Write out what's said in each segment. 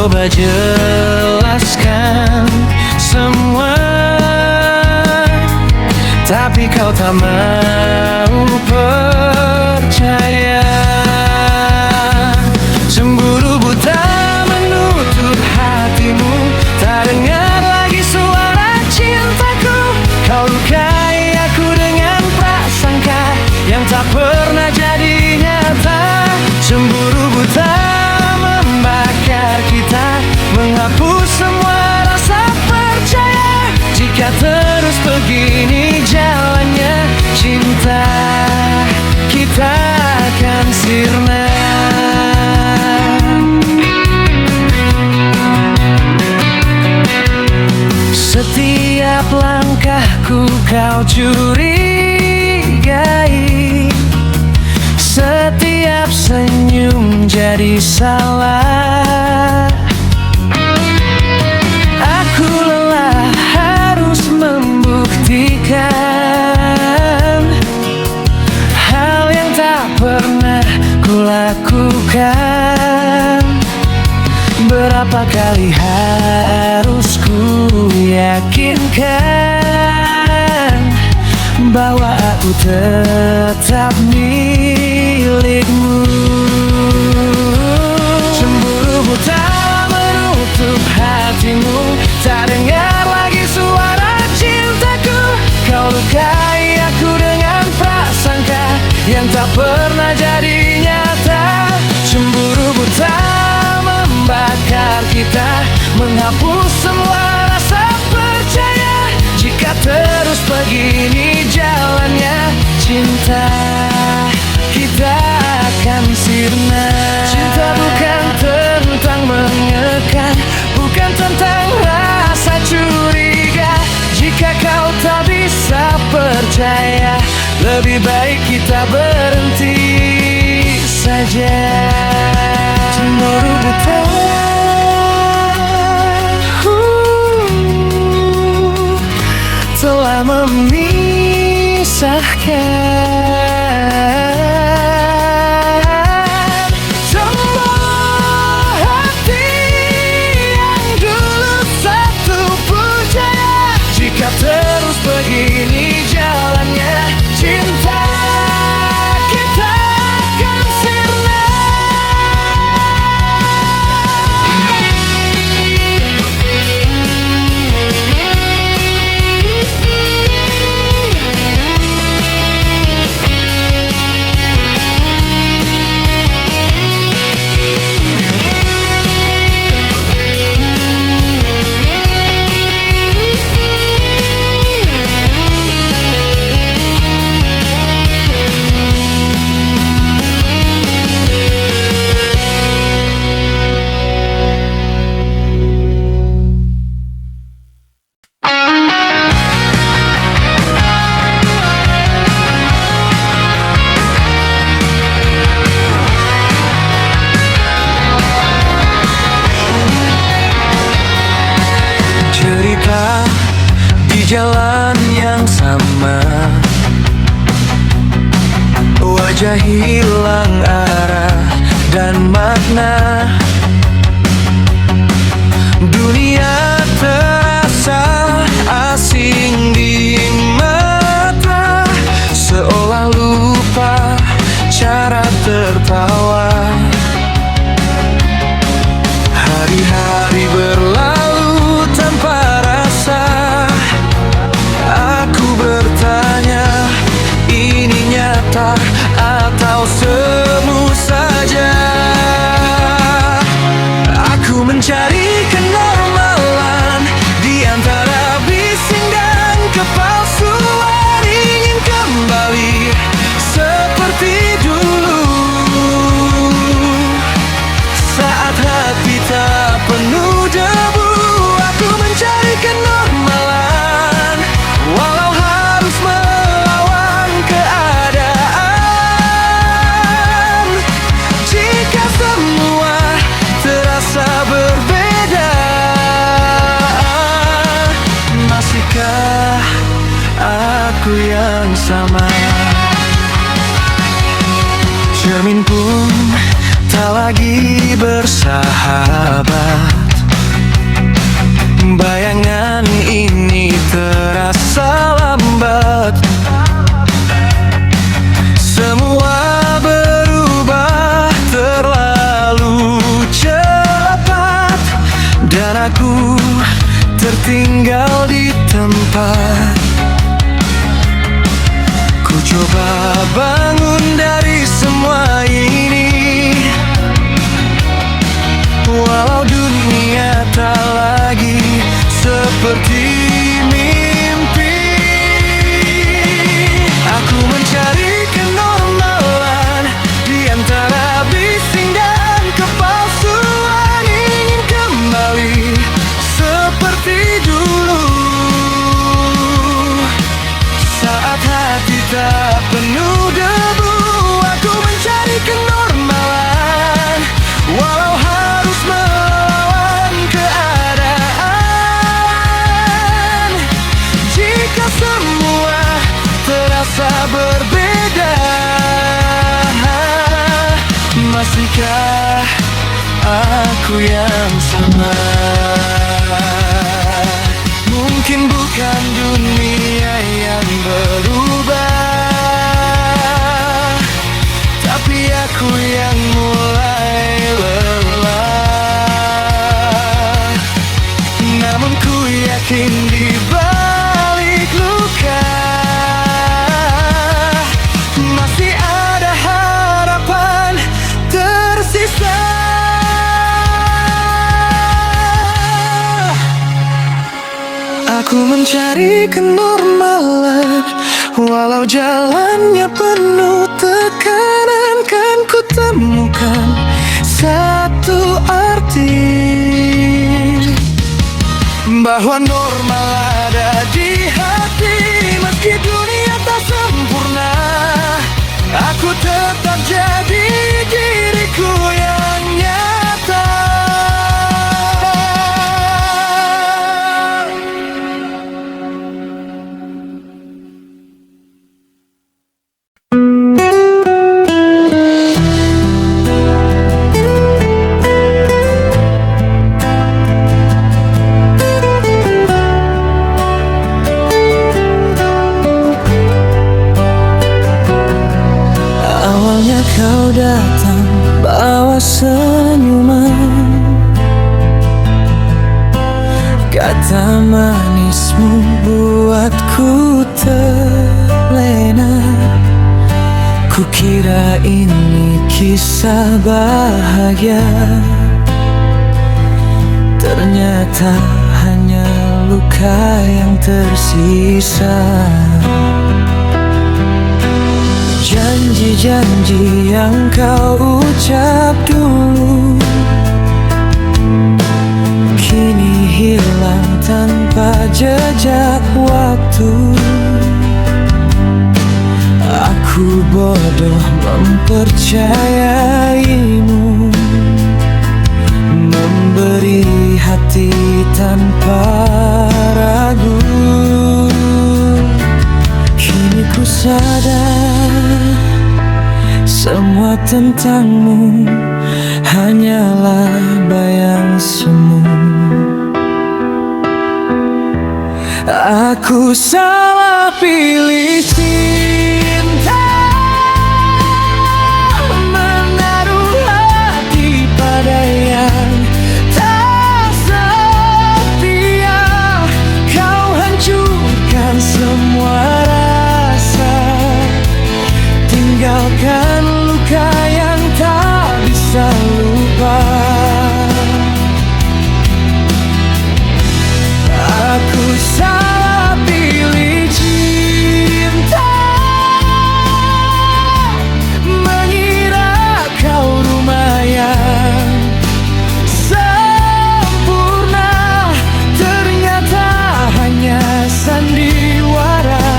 coba jelaskan semua, tapi kau tak mau percaya. Cemburu buta menutup hatimu, tak dengar lagi suara cintaku. Kau lukai aku dengan prasangka yang tak pernah jadi nyata. Cemburu buta membakar kita, menghapus semua rasa percaya. Jika terus begini jalannya, cinta kita akan sirna. Setiap langkahku kau curigai, setiap senyum jadi salah. Aku lelah harus membuktikan hal yang tak pernah kulakukan. Berapa kali harus ku yakinkan bahwa aku tetap milikmu. Cemburu buta menutup hatimu, tak dengar lagi suara cintaku. Kau lukai aku dengan prasangka yang tak pernah jadi nyata. Cemburu buta membakar kita, menghapus semua rasa percaya. Jika terus begini jalannya, cinta kita akan sirna. Cinta bukan tentang mengekang, bukan tentang rasa curiga. Jika kau tak bisa percaya, lebih baik kita berhenti saja. Cemburu buta telah memisahkan semua hati yang dulu satu percaya. Jika terus begini jalannya, cinta kita akan sirna. Jalan yang sama, wajah hilang arah dan makna. Dunia terasa asing di mata, seolah lupa cara tertawa. Hari-hari berlalu tanpa rasa. Aku bertanya, ini nyata atau semu saja? Aku mencari kenormalan di antara bising dan kepalsuan. Ingin kembali seperti dulu, saat hati tak penuh debu. Aku mencari kenormalan, walau harus melawan keadaan. Jika semua terasa berbeda, masihkah aku yang sama? Cermin pun tak lagi bersahabat. Bayangan ini terasa lambat. Semua berubah terlalu cepat, dan aku tertinggal di tempat. Ku coba bangun dari semua ini, walau dunia tak lagi seperti mimpi. Aku mencari kenormalan di antara bising dan kepalsuan, ingin kembali seperti dulu, saat hati tak penuh debu. Aku mencari kenormalan, walau harus melawan keadaan. Jika semua terasa berbeda, masihkah aku yang sama? Mungkin bukan dunia yang berubah, tapi aku yang mulai lelah. Namun ku yakin di balik luka masih ada harapan tersisa. Aku mencari kenormalan, walau jalannya penuh tekanan, kan ku temukan satu arti, bahwa normal ada di hati. Meski dunia tak sempurna, aku tetap jadi diriku yang nyata. Kau datang bawa senyuman, kata manismu buatku terlena. Kukira ini kisah bahagia, ternyata hanya luka yang tersisa. Janji-janji yang kau ucap dulu kini hilang tanpa jejak waktu. Aku bodoh mempercayaimu, memberi hati tanpa ragu. Kini ku sadar semua tentangmu hanyalah bayang semu. Aku salah pilih cinta, menaruh hati pada yang tak setia. Kau hancurkan semua rasa, tinggalkan luka yang tak bisa lupa. Aku salah pilih cinta, mengira kau lumayan sempurna, ternyata hanya sandiwara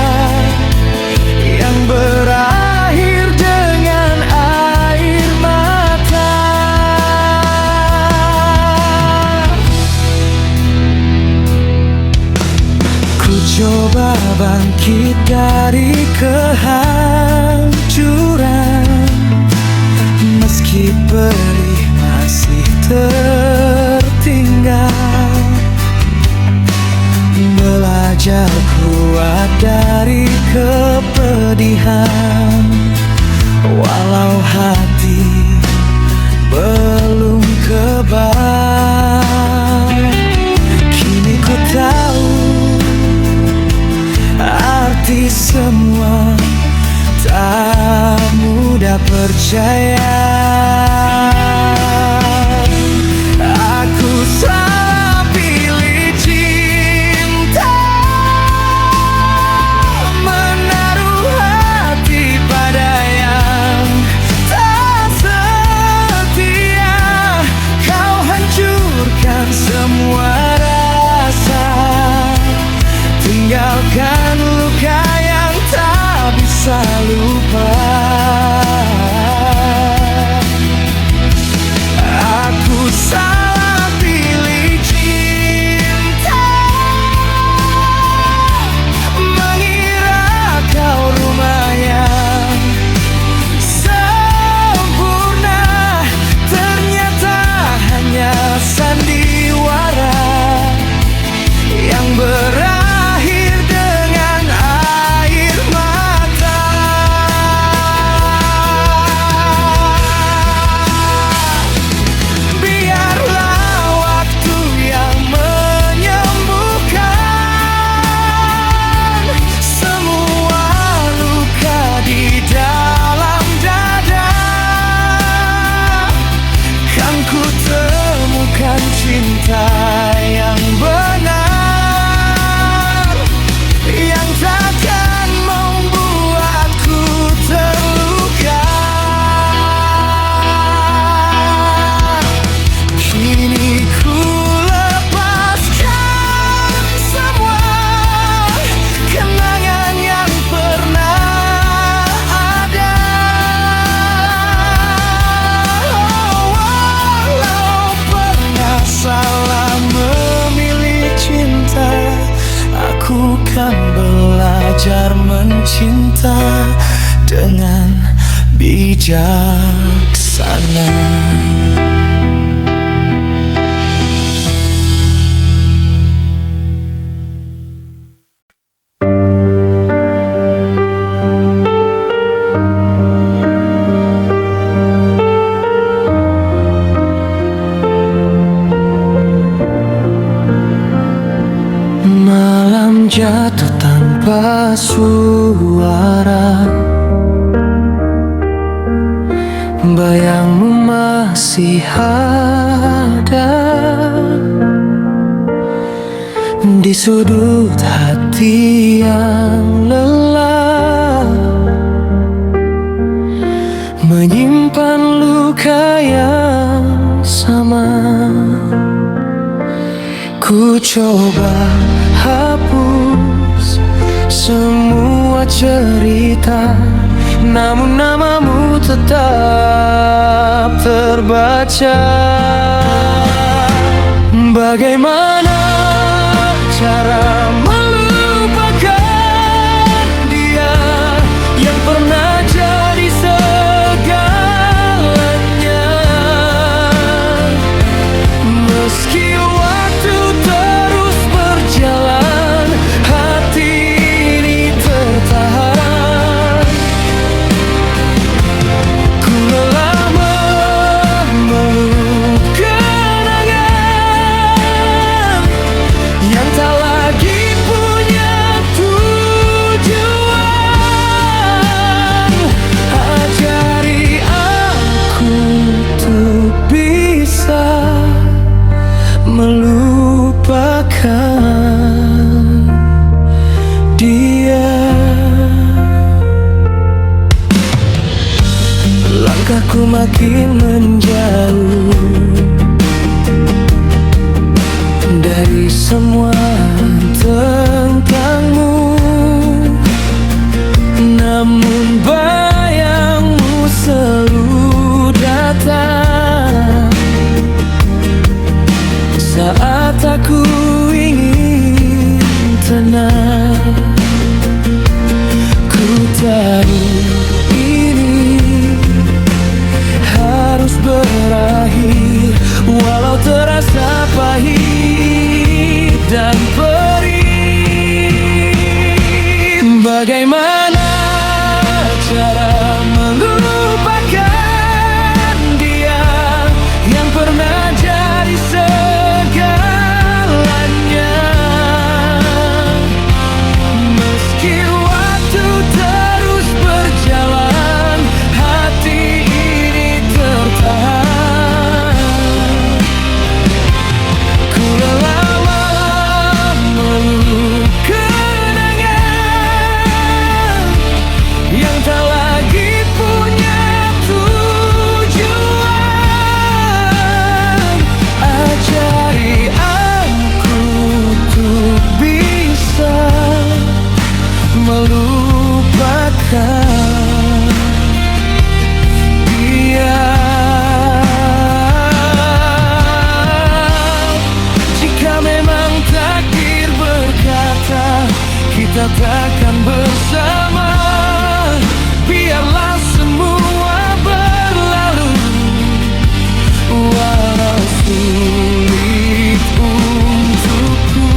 yang berakhir dengan air mata. Ku coba bangkit dari kehancuran, meski perih masih tertinggal. Belajar kuat dari kepedihan, walau hati belum kebal. Kini ku tahu arti semua, tak mudah percaya. Aku salah pilih cinta, menaruh hati pada yang tak setia. Kau hancurkan semua rasa, tinggalkan luka yang tak bisa lupa. Aku salah pilih cinta, mengira kau rumah yang sempurna, ternyata hanya sandiwara yang berakhir dengan air mata. Biarlah waktu yang menyembuhkan semua luka di dalam dada. Kan ku temukan cinta yang benar, yang takkan membuatku terluka. Kini ku lepaskan semua kenangan yang pernah ada. Walau pernah salah memilih cinta, aku kan belajar mencinta dengan bijaksana. Malam jatuh tanpa suara, bayangmu masih ada di sudut hati yang lelah, menyimpan luka yang sama. Ku coba hapus semua cerita, namun namamu tetap terbaca. Bagaimana cara melupakan dia yang pernah jadi segalanya? Meski waktu terus berjalan, hati ini tertahan. Ku lelah memeluk kenangan yang tak lagi punya tujuan. Ajari aku untuk bisa melupakan dia. Langkahku makin menjauh dari semua tentangmu, namun bayangmu selalu datang saat aku ingin tenang. Ku tahu ini harus kita takkan bersama. Biarlah semua berlalu, walau sulit untukku.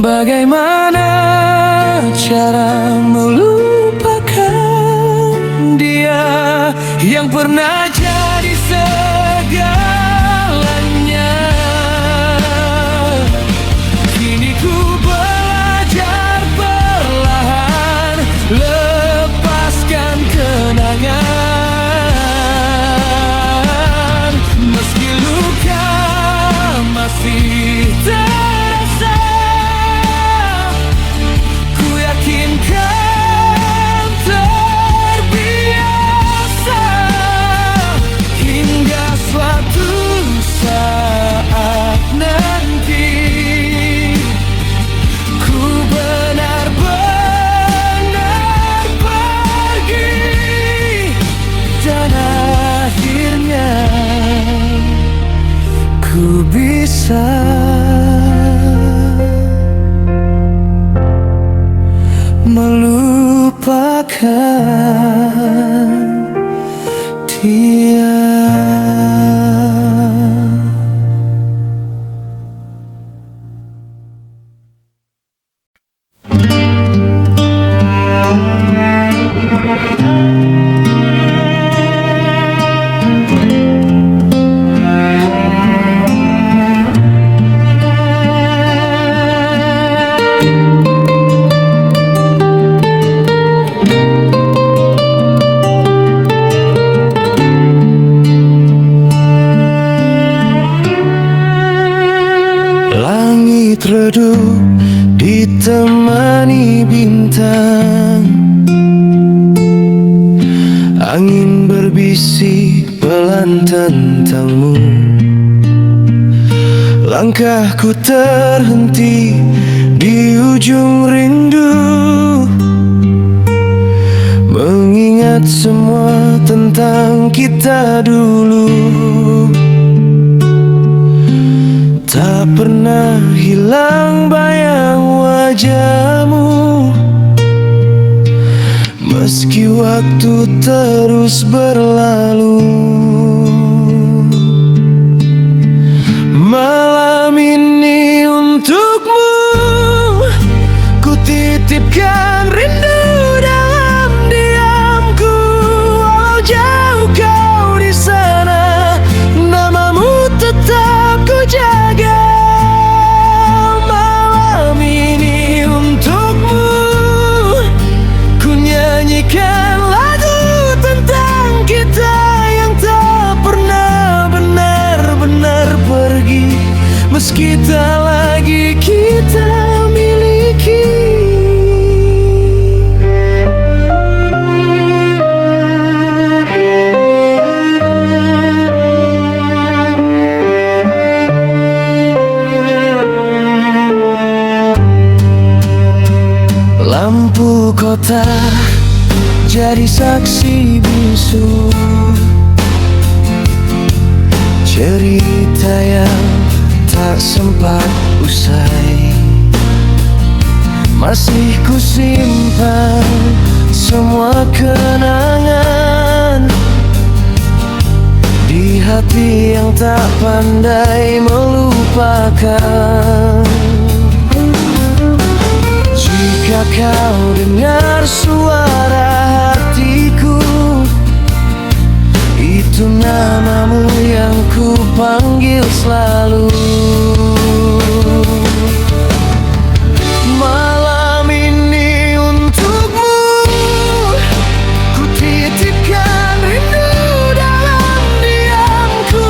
Bagaimana cara melupakan dia yang pernah jadi segalanya? Kini ku belajar perlahan lepaskan kenangan. Meski luka masih terasa, ku yakin kan terbiasa. Hingga suatu saat nanti ku benar-benar pergi, dan akhirnya ku bisa melupakan dia. Langit redup ditemani bintang, angin berbisik pelan tentangmu. Langkahku terhenti di ujung rindu, mengingat semua tentang kita dulu. Tak pernah hilang bayang wajahmu, meski waktu terus berlalu. Malam ini untukmu ku titipkan rindu dalam diamku. Walau jauh kau di sana, namamu tetap ku jaga. Malam ini untukmu ku nyanyikan lagu tentang kita yang tak pernah benar-benar pergi, meski tak lagi kita miliki. Lampu kota jadi saksi bisu, cerita yang tak sempat usai. Masih ku simpan semua kenangan di hati yang tak pandai melupakan. Jika kau dengar suara hatiku, itu namamu yang ku panggil selalu. Malam ini untukmu ku titipkan rindu dalam diamku.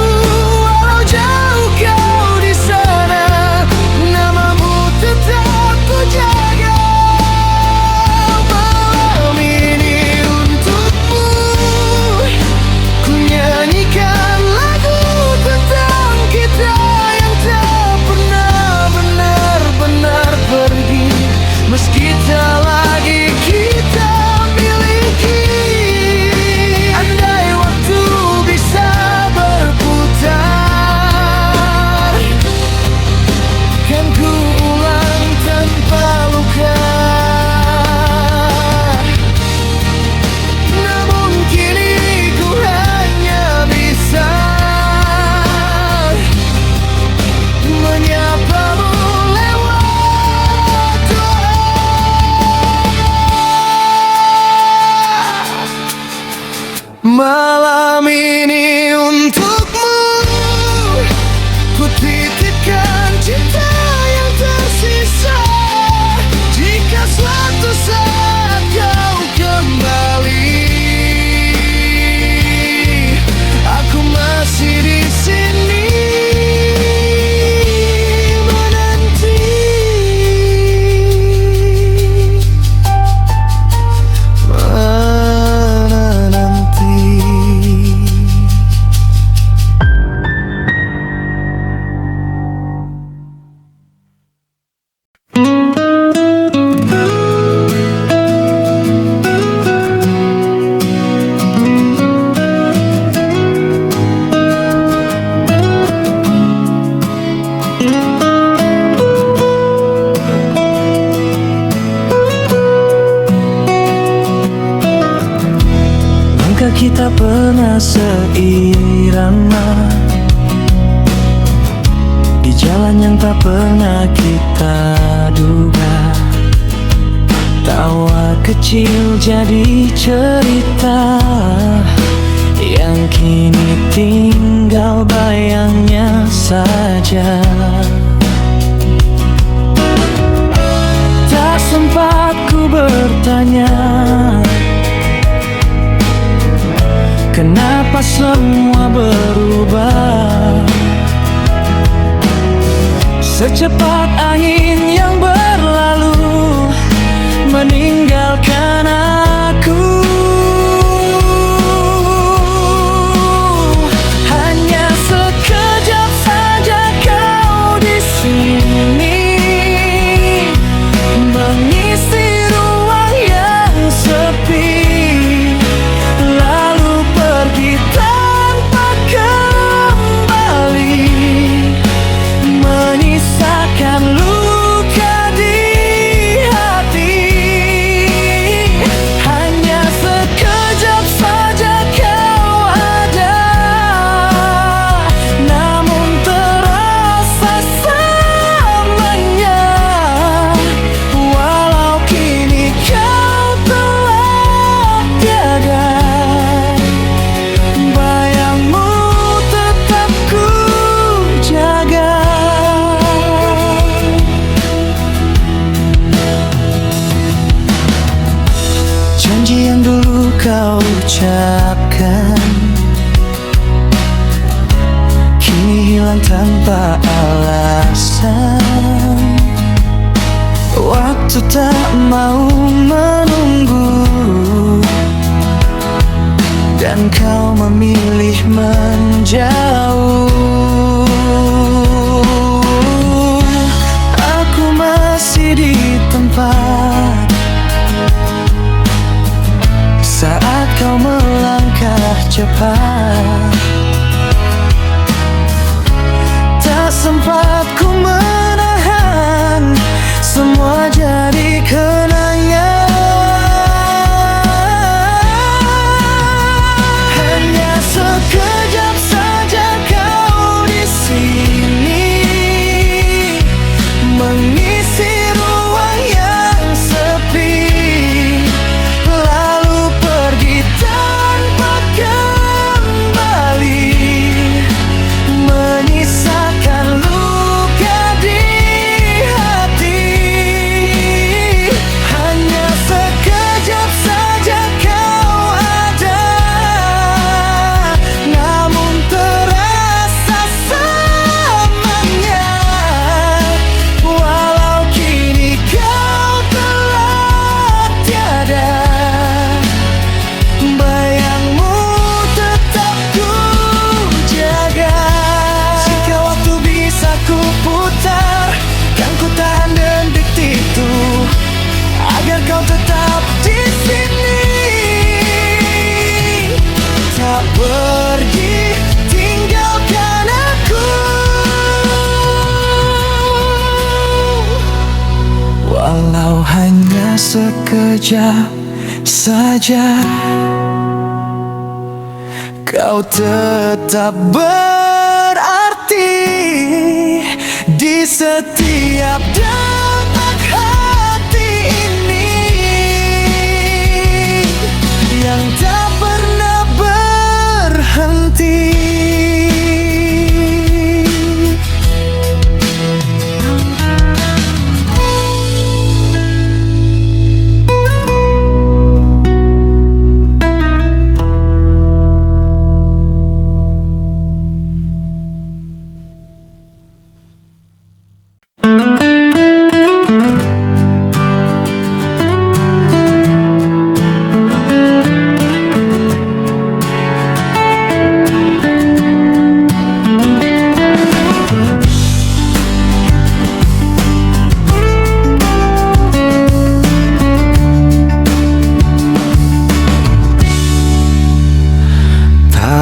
Walau jauh kau di sana, namamu tetap ku jaga. Malam ini untukmu ku nyanyikan lagu tentang kita yang kita pernah seirama di jalan yang tak pernah kita duga. Tawa kecil jadi cerita yang kini tinggal bayangnya saja. Tak sempat ku bertanya kenapa semua berubah secepat angin yang berlalu meninggalkan aku. Hanya sekejap saja kau di sini mengisi ruang yang sepi, lalu pergi tanpa kembali, menyisakan luka di hati. Hanya sekejap saja kau ada, namun terasa selamanya. Walau kini kau telah tiada, bayangmu tetap ku jaga. Janji yang dulu kau ucapkan kini hilang tanpa alasan. Waktu tak mau menunggu dan kau memilih menjauh. Aku masih di tempat saat kau melangkah cepat. Tak sempat ku menahan, semua jadi kenangan. Hanya sekejap saja kau di sini mengisi ruang yang sepi, lalu pergi tanpa kembali, menyisakan luka di hati. Hanya sekejap saja kau ada, namun terasa selamanya. Walau kini kau telah tiada, bayangmu tetap ku jaga. Jika waktu bisa ku putar, kan ku tahan detik itu agar kau tetap di sini, tak pergi tinggalkan aku. Walau hanya sekejap saja, kau tetap berarti di setiap detak hati ini yang tak pernah berhenti.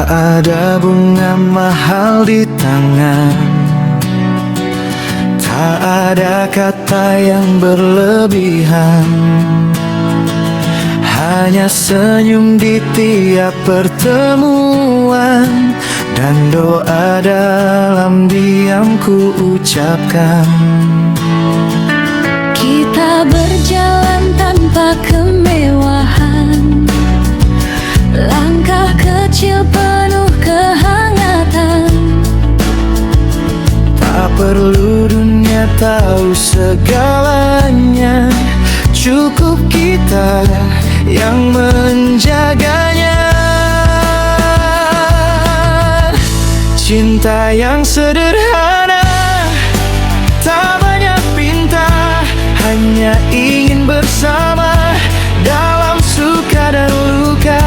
Ada bunga mahal di tangan, tak ada kata yang berlebihan, hanya senyum di tiap pertemuan, dan doa dalam diam ku ucapkan. Kita berjalan tanpa kemewahan, langkah kecil penuh kehangatan. Tak perlu dunia tahu segalanya, cukup kita yang menjaganya. Cinta yang sederhana, tak banyak pinta, hanya ingin bersama dalam suka dan luka.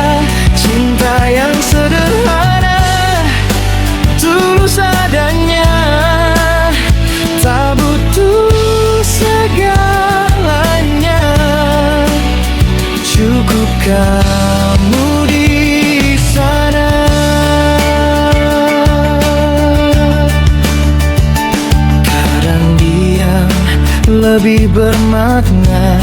Cinta yang sederhana, tulus adanya, tak butuh segalanya. Cukup kamu di sana. Kadang diam lebih bermakna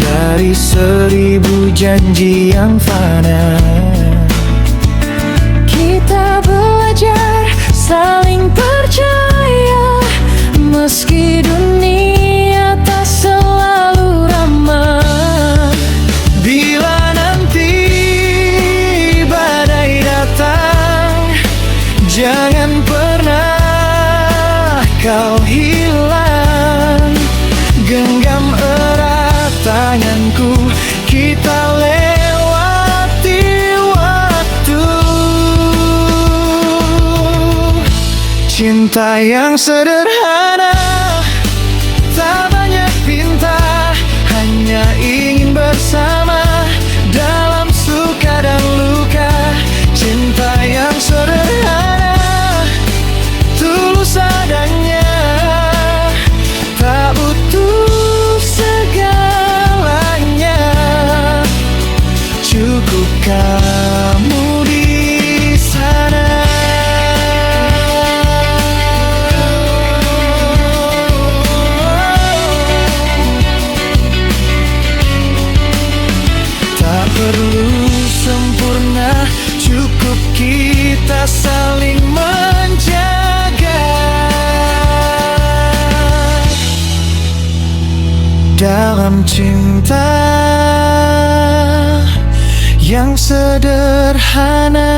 dari 1000 janji yang fana. Kita belajar saling percaya, meski dunia tak selalu ramah. Bila nanti badai datang, jangan pernah kau hilang. Genggam erat tanganku, kita lewati waktu. Cinta yang sederhana, tak banyak pinta, hanya ingin bersama dalam suka dan luka. Cinta yang sederhana, tulus adanya, tak butuh segalanya. Cukup kamu di sana. Tak perlu sempurna, cukup kita saling menjaga. Dalam cinta yang sederhana.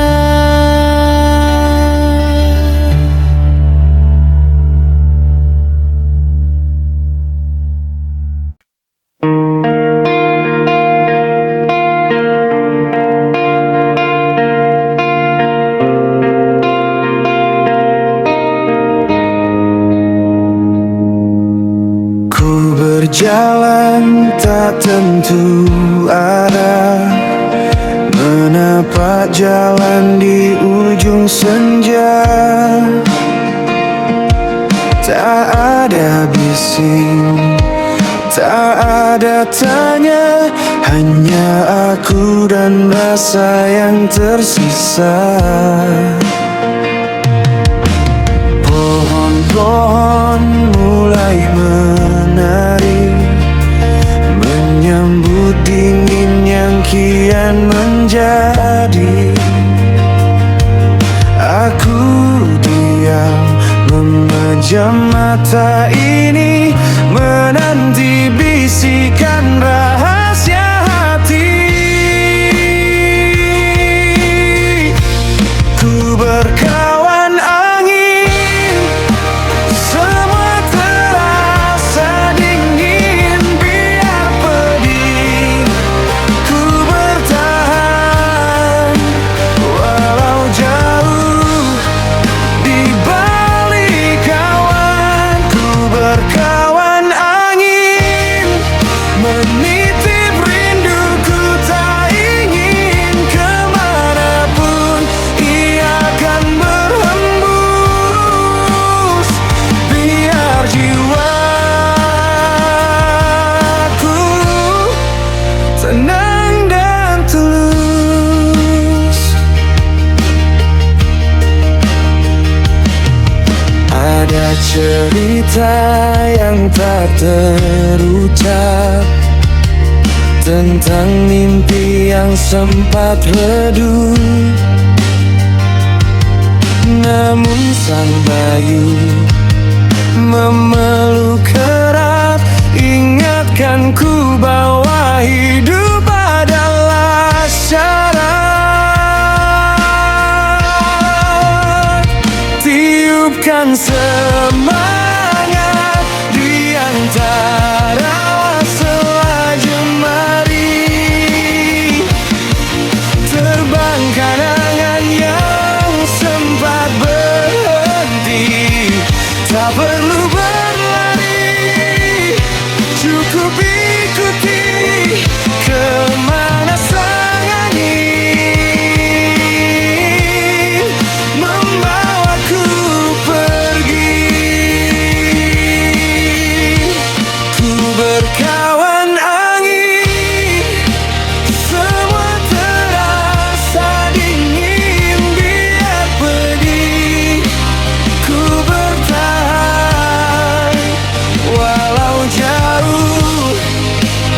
Ku berjalan tak tentu arah, menapak jalan di ujung senja. Tak ada bising, tak ada tanya, hanya aku dan rasa yang tersisa. Pohon-pohon mulai menari, menyambut dingin yang kian menjadi. Aku diam memejam mata ini, menanti bisikan rahasia hati. Ku berkawan angin, semua terasa dingin, biar pedih. Ku bertahan walau jauh di balik kawan. Ku berkawan angin, menitip rinduku, tak ingin kemanapun ia akan berhembus. Biar jiwaku tenang dan tulus. Ada cerita yang tak terucap, tentang mimpi yang sempat redup. Namun sang bayu memeluk erat, ingatkanku bahwa hidup adalah syarat. Tiupkan semangat di antara sela jemari, terbangkan angan yang sempat berhenti. Tak perlu berlari, cukup ikuti kemana sang angin membawaku pergi. Ku berkawan angin, semua terasa dingin. Biar pedih, ku bertahan walau jauh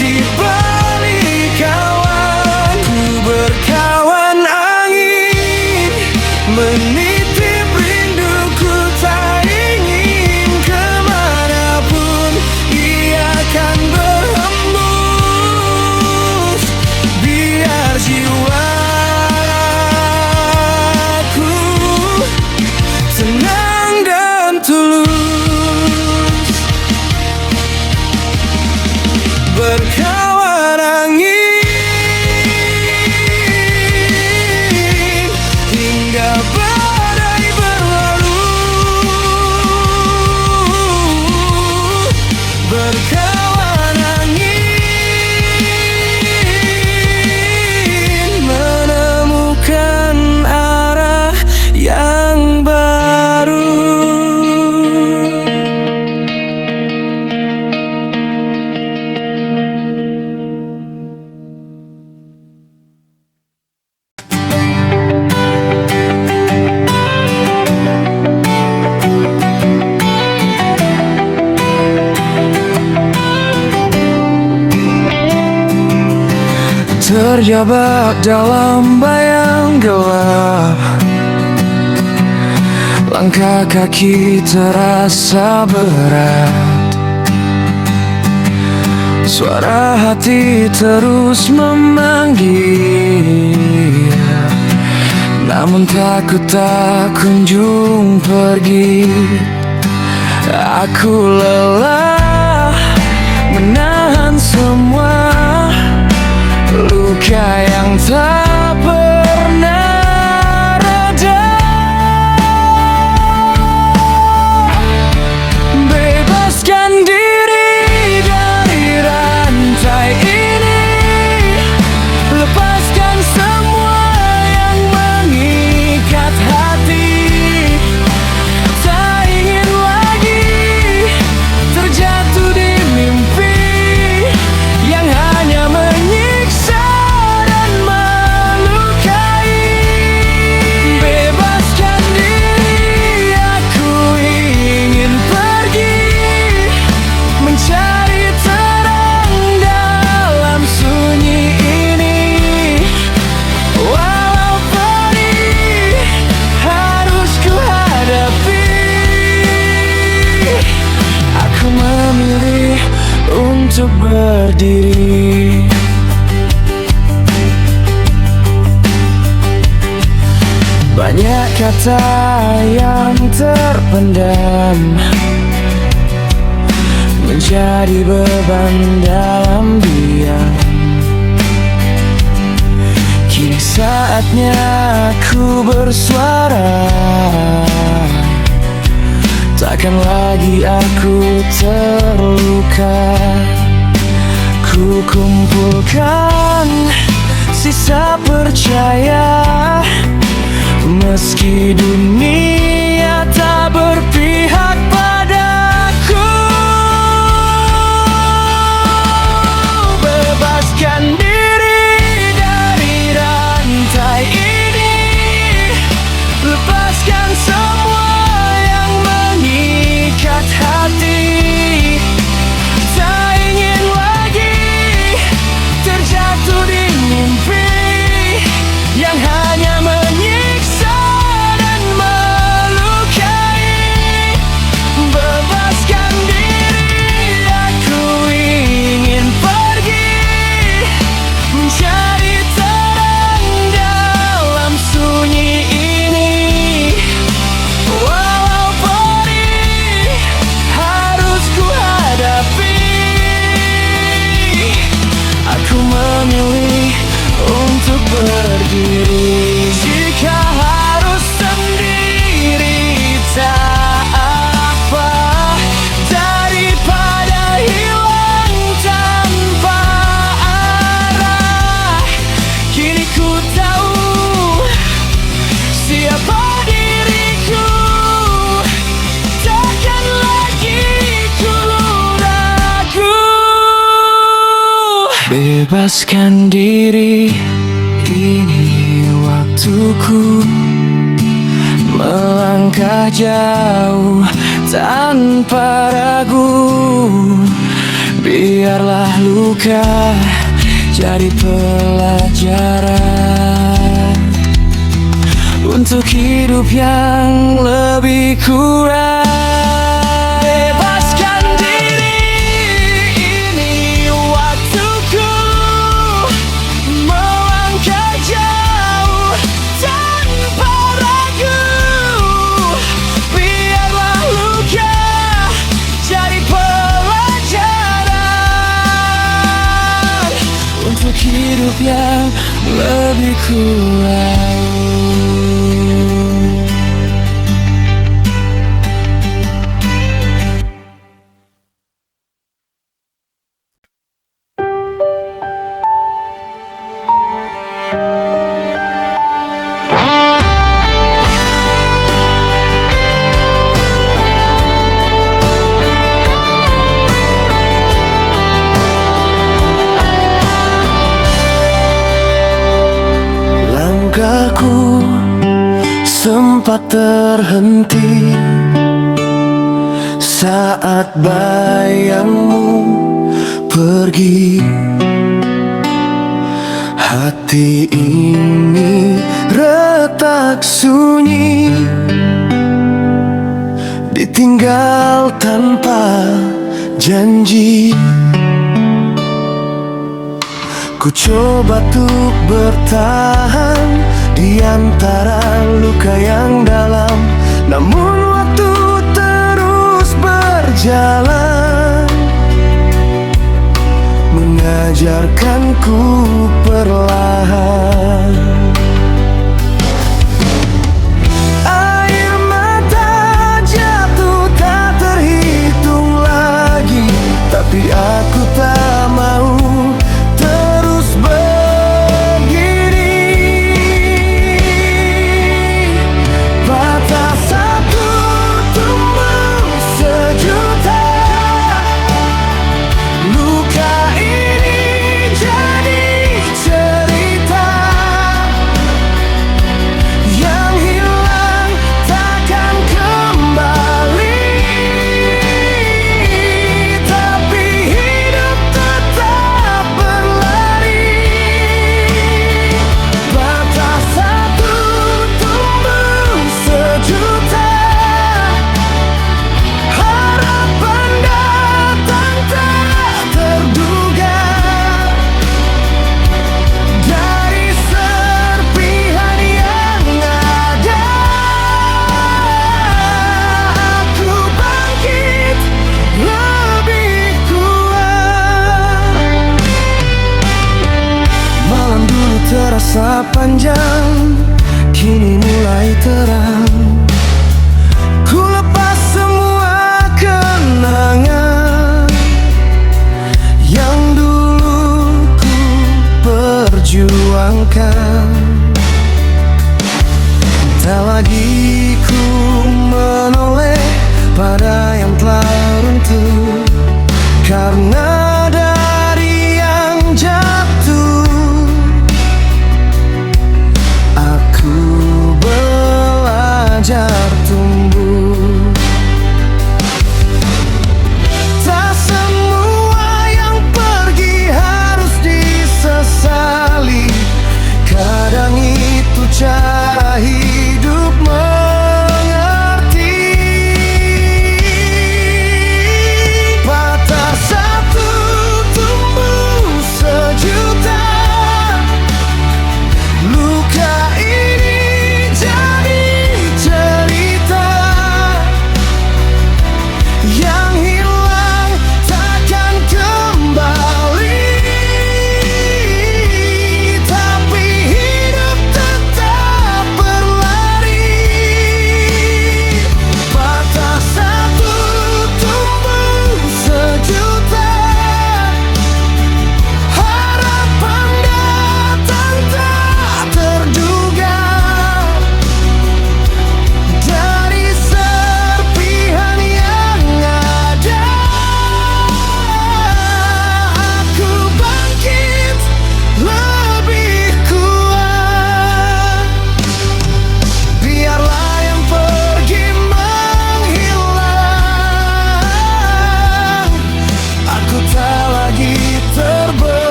di balik awan. Ku berkawan angin, menitip rinduku, tak ingin kemanapun ia akan berhembus. Biar jiwaku tenang dan tulus. Berkawan angin hingga badai berlalu. Berkawan angin menemukan arah yang baru. Terjebak dalam bayang gelap, langkah kaki terasa berat. Suara hati terus memanggil, namun takut tak kunjung pergi. Aku lelah menahan semua luka yang tak pernah reda. Bebaskan diri dari rantai ini, lepaskan semua yang mengikat hati. Tak ingin lagi terjatuh di mimpi yang hanya menyiksa dan melukai. Bebaskan diri, aku ingin pergi mencari terang dalam sunyi ini. Walau pedih harus ku hadapi, aku memilih untuk berdiri. Banyak kata yang terpendam menjadi beban dalam diam. Kini saatnya aku bersuara, takkan lagi aku terluka. Ku kumpulkan sisa percaya, meski dunia tak berpihak padaku. Bebaskan diri dari rantai ini, lepaskan semua yang mengikat hati. Tak ingin lagi Bebaskan diri, ini waktuku melangkah jauh tanpa ragu. Biarlah luka jadi pelajaran untuk hidup yang lebih kuat. Bebaskan diri, ini waktuku melangkah jauh tanpa ragu. Biarlah luka jadi pelajaran untuk hidup yang lebih kuat. Langkahku sempat terhenti saat bayangmu pergi. Hati ini retak sunyi, ditinggal tanpa janji. Ku coba untuk bertahan di antara luka yang dalam, namun waktu terus berjalan, mengajarkanku perlahan. Air mata jatuh tak terhitung lagi, tapi aku tak mau terasa panjang, kini mulai terang. Ku lepas semua kenangan yang dulu ku perjuangkan. Tak lagi ku menoleh pada yang telah runtuh, karena dari yang jatuh aku belajar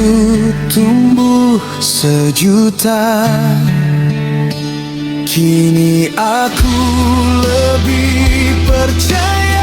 itu tumbuh sejuta. Kini aku lebih percaya